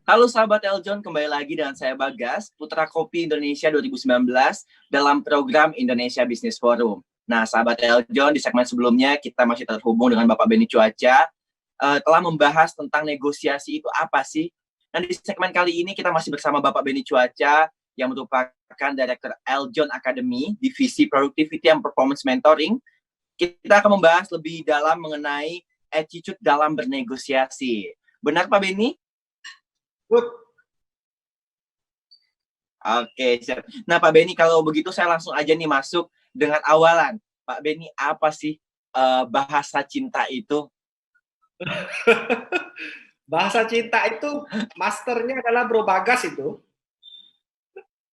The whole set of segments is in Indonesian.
Halo sahabat Eljon, kembali lagi dengan saya Bagas, Putra Kopi Indonesia 2019 dalam program Indonesia Business Forum. Nah, sahabat Eljon, di segmen sebelumnya kita masih terhubung dengan Bapak Benny Cuaca, telah membahas tentang negosiasi itu apa sih. Dan di segmen kali ini kita masih bersama Bapak Benny Cuaca yang merupakan Direktur Eljon Academy, Divisi Productivity and Performance Mentoring. Kita akan membahas lebih dalam mengenai attitude dalam bernegosiasi. Benar Pak Benny? Good. Oke, siap. Nah, Pak Benny, kalau begitu saya langsung aja nih masuk dengan awalan. Pak Benny, apa sih bahasa cinta itu? Bahasa cinta itu masternya adalah Bro Bagas itu.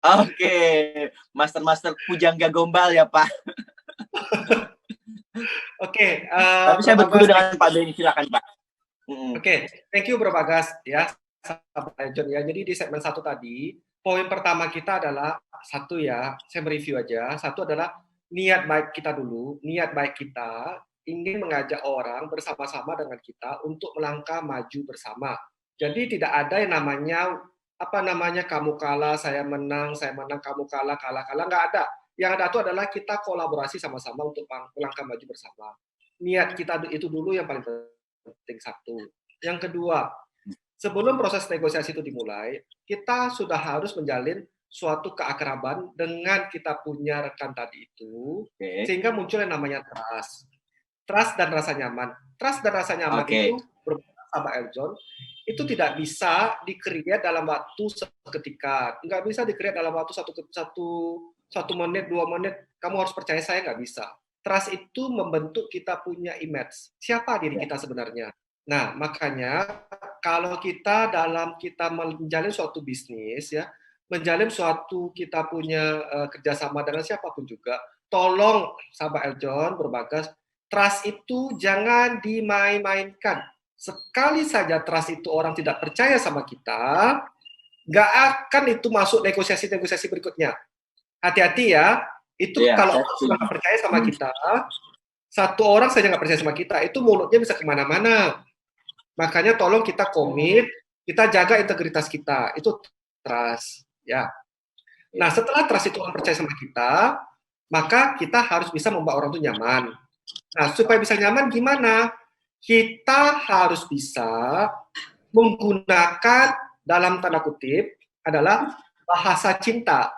Oke, master pujangga gombal ya, Pak. Oke, Tapi saya berguru dengan Pak Benny, silakan Pak. Oke, thank you Bro Bagas ya, sahabat John ya. Jadi di segmen 1 tadi, poin pertama kita adalah satu ya, saya mereview aja. Satu adalah niat baik kita dulu, niat baik kita ingin mengajak orang bersama-sama dengan kita untuk melangkah maju bersama. Jadi tidak ada yang namanya kamu kalah, saya menang, kamu kalah, nggak ada. Yang ada itu adalah kita kolaborasi sama-sama untuk melangkah maju bersama. Niat kita itu dulu yang paling penting satu. Yang kedua, sebelum proses negosiasi itu dimulai, kita sudah harus menjalin suatu keakraban dengan kita punya rekan tadi itu, sehingga muncul yang namanya trust. Trust dan rasa nyaman. Trust dan rasa nyaman itu, sahabat Eljon, itu tidak bisa di-create dalam waktu seketika. Nggak bisa di-create dalam waktu satu menit, 2 menit. Kamu harus percaya saya, nggak bisa. Trust itu membentuk kita punya image. Siapa diri kita sebenarnya? Nah, makanya kalau kita menjalin suatu bisnis ya, menjalin suatu kita punya kerjasama dengan siapapun juga, tolong sahabat Eljon, Berbagas, trust itu jangan dimain-mainkan. Sekali saja trust itu orang tidak percaya sama kita, nggak akan itu masuk negosiasi-negosiasi berikutnya. Hati-hati ya, itu kalau orang nggak percaya sama kita, satu orang saja nggak percaya sama kita, itu mulutnya bisa kemana-mana. Makanya tolong kita komit, kita jaga integritas kita, itu trust ya. Nah, setelah trust itu orang percaya sama kita, maka kita harus bisa membuat orang itu nyaman. Nah, supaya bisa nyaman gimana? Kita harus bisa menggunakan dalam tanda kutip adalah bahasa cinta.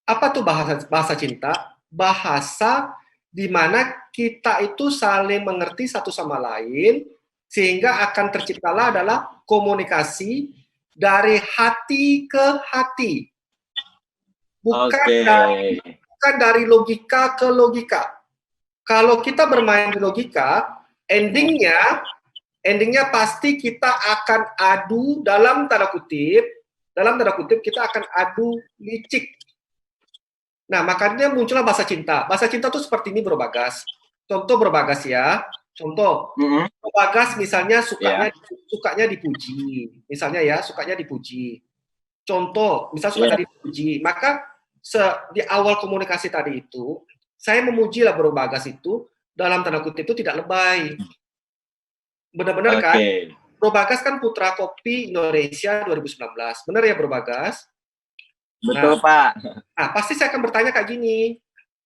Apa tuh bahasa cinta? Bahasa di mana kita itu saling mengerti satu sama lain, sehingga akan terciptalah adalah komunikasi dari hati ke hati. Bukan dari logika ke logika. Kalau kita bermain di logika, endingnya pasti kita akan adu dalam tanda kutip kita akan adu licik. Nah, makanya muncullah bahasa cinta. Bahasa cinta tuh seperti ini Bro Bagas. Contoh Bro Bagas ya. Contoh, Bro Bagas misalnya sukanya dipuji. Misalnya ya, sukanya dipuji. Contoh, misal sukanya dipuji. Maka di awal komunikasi tadi itu, saya memuji lah Bro Bagas itu dalam tanda kutip itu tidak lebay. Benar-benar kan? Bro Bagas kan Putra Kopi Indonesia 2019. Benar ya Bro Bagas? Betul, Pak. Nah, pasti saya akan bertanya kayak gini.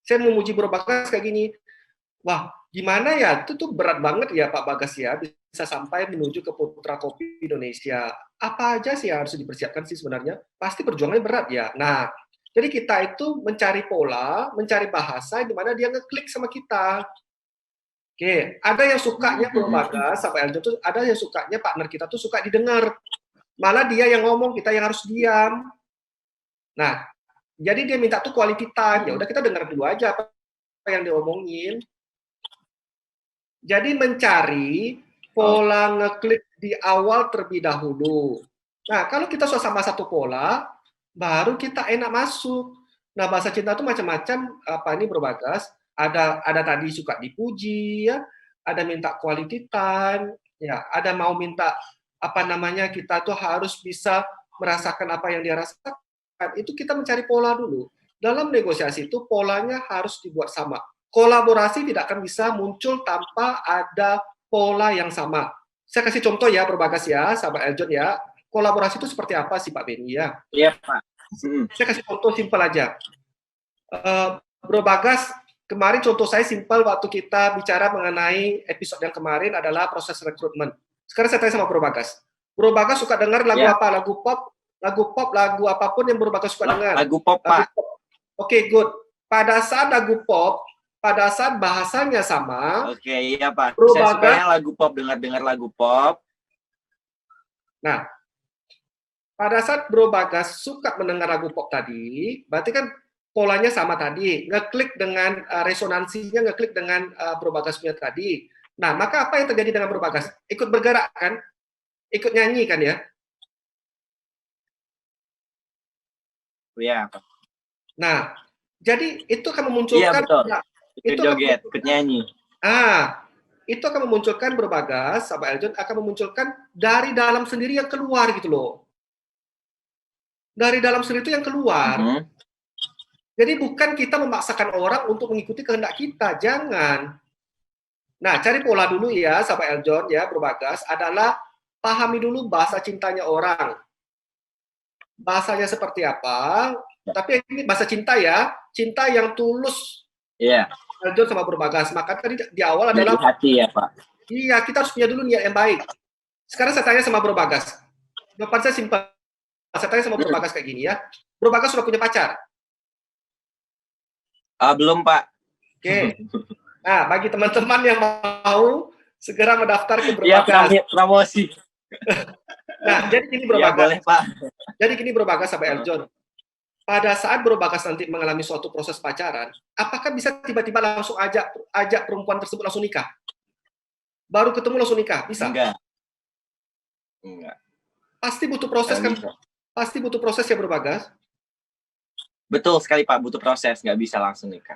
Saya memuji Bro Bagas kayak gini. Wah, gimana ya? Itu tuh berat banget ya Pak Bagas ya, bisa sampai menuju ke Putra Kopi Indonesia. Apa aja sih yang harus dipersiapkan sih sebenarnya? Pasti perjuangannya berat ya. Nah, jadi kita itu mencari pola, mencari bahasa di mana dia ngeklik sama kita. Oke, ada yang sukanya Bro Bagas sampai Eljon tuh, ada yang sukanya partner kita tuh suka didengar. Malah dia yang ngomong, kita yang harus diam. Nah, jadi dia minta tuh quality time. Ya udah kita dengar dulu aja apa yang dia omongin. Jadi mencari pola ngeklik di awal terlebih dahulu. Nah, kalau kita sama satu pola, baru kita enak masuk. Nah, bahasa cinta itu macam-macam. Apa ini Bro Bagas? Ada tadi suka dipuji, ya. Ada minta quality time, ya. Ada mau minta apa namanya kita tuh harus bisa merasakan apa yang dia rasakan. Itu kita mencari pola dulu. Dalam negosiasi itu polanya harus dibuat sama. Kolaborasi tidak akan bisa muncul tanpa ada pola yang sama. Saya kasih contoh ya, Bro Bagas ya, sahabat Eljon ya. kolaborasi itu seperti apa sih Pak Beni ya? Iya Pak. Saya kasih contoh simpel aja. Bro Bagas, kemarin contoh saya simpel waktu kita bicara mengenai episode yang kemarin adalah proses rekrutmen. Sekarang saya tanya sama Bro Bagas. Bro Bagas suka dengar lagu apa? Lagu pop, lagu apapun yang Bro Bagas suka dengar. Lagu pop, Pak. Oke, good. Pada saat lagu pop, pada saat bahasanya sama. Oke, iya Pak. Bro Saya Bagas, sukanya lagu pop, dengar lagu pop. Nah, pada saat Bro Bagas suka mendengar lagu pop tadi, berarti kan polanya sama tadi, ngeklik dengan resonansinya, ngeklik dengan Bro Bagas punya tadi. Nah, maka apa yang terjadi dengan Bro Bagas? Ikut bergerak kan? Ikut nyanyi kan ya? Iya, Pak. Nah, jadi itu akan memunculkan... Iya, betul. Ikut joget, ikut nyanyi. Itu akan memunculkan Bro Bagas, Pak Eljon, akan memunculkan dari dalam sendiri yang keluar gitu loh. Dari dalam sendiri itu yang keluar. Jadi bukan kita memaksakan orang untuk mengikuti kehendak kita, jangan. Nah, cari pola dulu ya, sahabat Eljon ya, Bro Bagas, adalah pahami dulu bahasa cintanya orang. Bahasanya seperti apa? Tapi ini bahasa cinta ya, cinta yang tulus. Iya. Eljon sama Bro Bagas. Maka tadi di awal adalah dari hati ya, Pak. Iya, kita harus punya dulu niat yang baik. Sekarang saya tanya sama Bro Bagas. Jawaban saya simpel. Saya tanya sama Bro Bagas kayak gini ya. Bro Bagas sudah punya pacar? Belum, Pak. Oke. Nah, bagi teman-teman yang mau segera mendaftar ke Bro Bagas. Iya, promosi. Nah, jadi gini Bro Bagas. Boleh, Pak. Jadi gini Bro Bagas sampai Eljon. Pada saat Bro Bagas nanti mengalami suatu proses pacaran, apakah bisa tiba-tiba langsung ajak perempuan tersebut langsung nikah? Baru ketemu langsung nikah? Bisa? Enggak. Pasti butuh proses kan? Pasti butuh proses ya Bro Bagas? Betul sekali Pak, butuh proses, nggak bisa langsung nikah.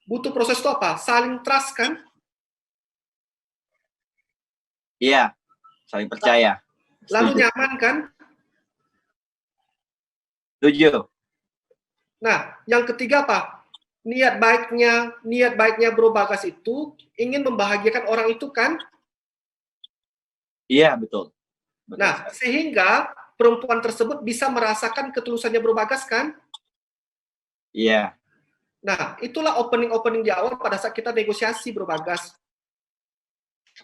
Butuh proses itu apa? Saling trust kan? Iya, saling percaya. Lalu nyaman kan? Setuju. Nah, yang ketiga apa? Niat baiknya Bro Bagas itu ingin membahagiakan orang itu kan? Iya, betul. Nah, sehingga perempuan tersebut bisa merasakan ketulusannya Bro Bagas kan? Iya. Nah, itulah opening di awal pada saat kita negosiasi Bro Bagas.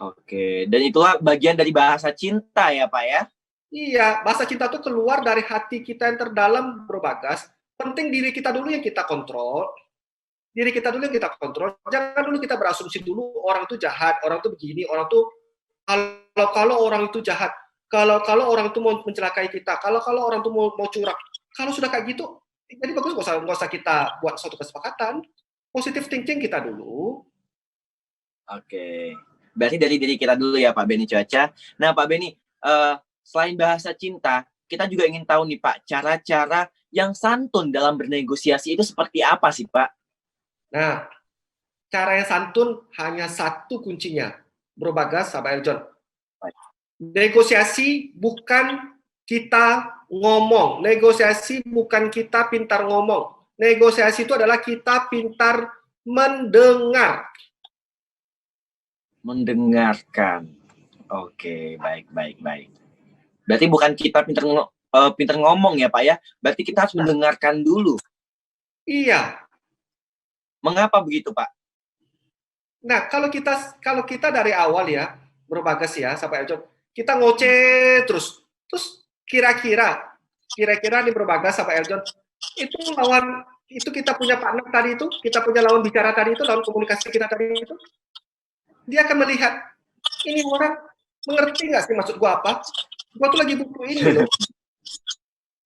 Oke, dan itulah bagian dari bahasa cinta ya Pak ya? Iya, bahasa cinta itu keluar dari hati kita yang terdalam Bro Bagas. Penting diri kita dulu yang kita kontrol. Diri kita dulu yang kita kontrol. Jangan dulu kita berasumsi dulu orang itu jahat, orang itu begini, orang itu kalau orang itu jahat, kalau orang itu mau mencelakai kita, kalau orang itu mau curang. Kalau sudah kayak gitu, jadi bagus nggak usah kita buat suatu kesepakatan. Positive thinking kita dulu. Oke. Berarti dari diri kita dulu ya Pak Beni Cuaca. Nah Pak Beni, selain bahasa cinta, kita juga ingin tahu nih Pak, cara-cara yang santun dalam bernegosiasi itu seperti apa sih Pak? Nah, cara yang santun hanya satu kuncinya, Bro Bagas, sahabat Eljon. Negosiasi bukan kita ngomong, negosiasi bukan kita pintar ngomong. Negosiasi itu adalah kita pintar mendengar. Mendengarkan. Oke, baik. Berarti bukan kita pintar ngomong ya Pak ya? Berarti kita harus mendengarkan dulu. Iya. Mengapa begitu Pak? Nah, kalau kita dari awal ya, Bro Bagas ya, sampai Eljon, kita ngoceh terus kira-kira nih Bro Bagas sampai Eljon, itu kita punya partner tadi itu, kita punya lawan bicara tadi itu, lawan komunikasi kita tadi itu, dia akan melihat ini orang mengerti nggak sih maksud gua apa? Gua tuh lagi butuh ini loh.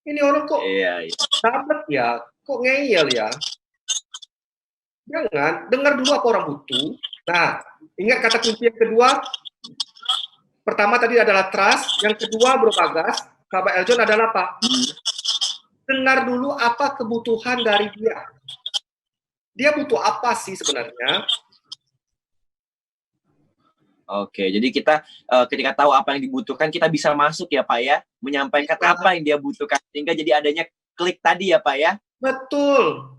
Ini orang kok dapat ya, kok ngeyel ya. Jangan, dengar dulu apa orang butuh. Nah, ingat kata kunci yang kedua, pertama tadi adalah trust, yang kedua Bro Bagas, sahabat Eljon adalah apa? Dengar dulu apa kebutuhan dari dia. Dia butuh apa sih sebenarnya? Oke, jadi kita ketika tahu apa yang dibutuhkan, kita bisa masuk ya Pak ya, menyampaikan apa yang dia butuhkan, sehingga jadi adanya klik tadi ya Pak ya? Betul.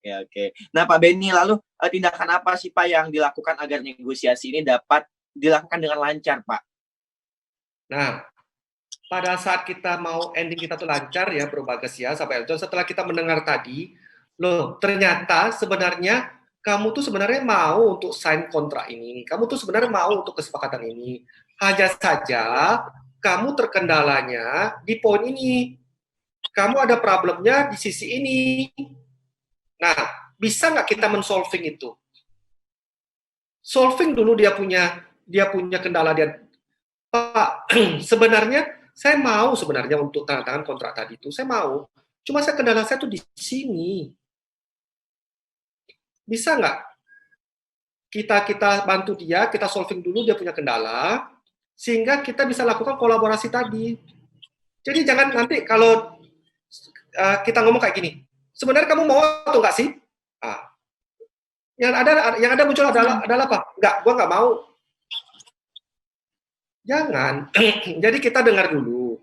Oke. Nah Pak Beni, lalu tindakan apa sih Pak yang dilakukan agar negosiasi ini dapat dilakukan dengan lancar Pak? Nah, pada saat kita mau ending kita tuh lancar ya Bro Bagas ya, sampai Elton, setelah kita mendengar tadi, loh ternyata sebenarnya kamu tuh sebenarnya mau untuk sign kontrak ini, kamu tuh sebenarnya mau untuk kesepakatan ini, hanya saja kamu terkendalanya di poin ini, kamu ada problemnya di sisi ini. Nah, bisa nggak kita men-solving itu? Solving dulu dia punya kendala dia. Pak, sebenarnya saya mau sebenarnya untuk tanda tangan kontrak tadi itu, saya mau. Cuma saya kendala saya tuh di sini. Bisa nggak kita bantu dia, kita solving dulu dia punya kendala, sehingga kita bisa lakukan kolaborasi tadi. Jadi jangan nanti kalau kita ngomong kayak gini, sebenarnya kamu mau atau nggak sih? Yang ada muncul adalah apa? Nggak, gua nggak mau. Jangan. Jadi kita dengar dulu.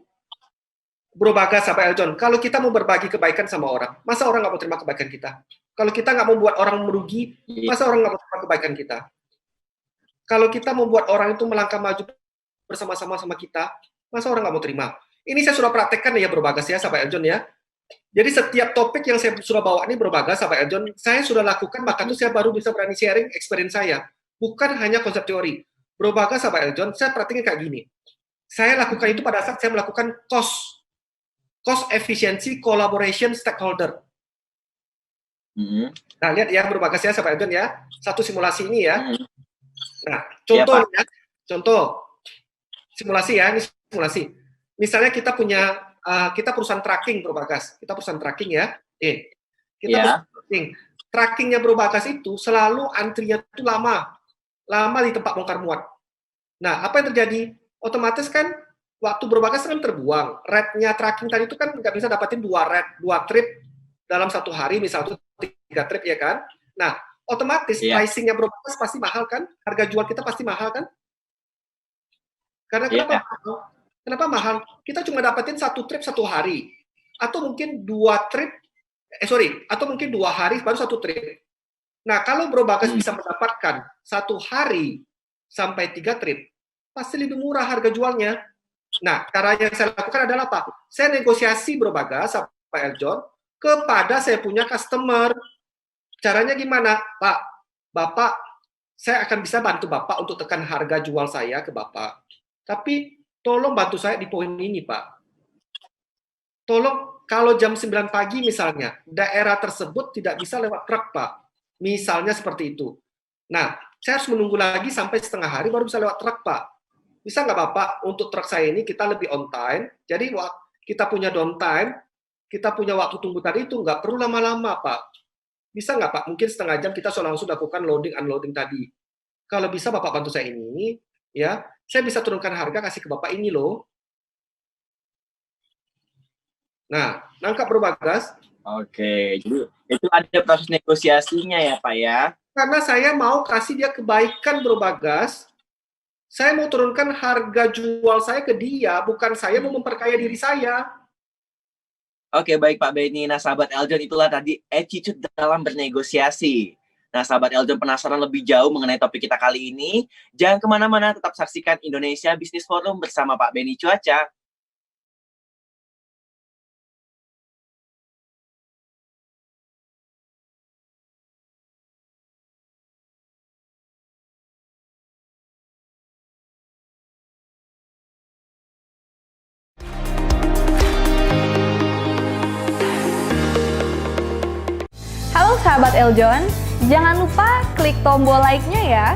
Bro Bagas sampai Eljon, kalau kita mau berbagi kebaikan sama orang, masa orang nggak mau terima kebaikan kita? Kalau kita nggak mau buat orang merugi, masa orang nggak mau terima kebaikan kita? Kalau kita mau buat orang itu melangkah maju bersama-sama sama kita, masa orang nggak mau terima? Ini saya sudah praktekkan ya Bro Bagas ya sampai Eljon ya. Jadi setiap topik yang saya sudah bawa ini Bro Bagas sampai Eljon, saya sudah lakukan, maka itu saya baru bisa berani sharing experience saya. Bukan hanya konsep teori. Bro Bagas sampai Eljon, saya praktiknya kayak gini. Saya lakukan itu pada saat saya melakukan cost efficiency collaboration stakeholder. Nah, lihat ya Bro Bagas ya sampai Eljon ya. Satu simulasi ini ya. Nah, contohnya, contoh simulasi ya, ini simulasi. Misalnya kita punya kita perusahaan tracking Bro Bagas. Kita perusahaan tracking ya. Kita perusahaan tracking. Trackingnya Bro Bagas itu selalu antrinya itu lama di tempat bongkar muat. Nah, apa yang terjadi? Otomatis kan waktu Bro Bagas kan terbuang. Rate-nya tracking tadi itu kan nggak bisa dapatin 2 trip dalam satu hari, misalnya 3 trip ya kan. Nah, otomatis pricing-nya Bro Bagas pasti mahal kan? Harga jual kita pasti mahal kan? Karena kenapa mahal? Kenapa mahal? Kita cuma dapetin 1 trip 1 hari. Atau mungkin 2 trip, atau mungkin 2 hari baru 1 trip. Nah, kalau Bro Bagas bisa mendapatkan 1 hari sampai 3 trip, pasti lebih murah harga jualnya. Nah, cara yang saya lakukan adalah apa? Saya negosiasi Bro Bagas sampai Eljon kepada saya punya customer. Caranya gimana? Pak, Bapak, saya akan bisa bantu Bapak untuk tekan harga jual saya ke Bapak. Tapi tolong bantu saya di poin ini, Pak. Tolong, kalau jam 9 pagi misalnya, daerah tersebut tidak bisa lewat truk, Pak. Misalnya seperti itu. Nah, saya harus menunggu lagi sampai setengah hari baru bisa lewat truk, Pak. Bisa nggak Bapak, untuk truk saya ini kita lebih on time, jadi kita punya downtime, kita punya waktu tunggu tadi itu nggak perlu lama-lama, Pak. Bisa nggak, Pak? Mungkin setengah jam kita langsung lakukan loading, unloading tadi. Kalau bisa Bapak bantu saya ini, ya, saya bisa turunkan harga, kasih ke Bapak ini loh. Nah, nangkap Bro Bagas? Oke, jadi itu ada proses negosiasinya ya Pak ya? Karena saya mau kasih dia kebaikan Bro Bagas, saya mau turunkan harga jual saya ke dia, bukan saya mau memperkaya diri saya. Oke, baik Pak Benny. Nah, sahabat Eljon, itulah tadi attitude dalam bernegosiasi. Nah, sahabat Eljon penasaran lebih jauh mengenai topik kita kali ini? Jangan kemana-mana, tetap saksikan Indonesia Business Forum bersama Pak Benny Cuaca. Halo sahabat Eljon, jangan lupa klik tombol like-nya ya.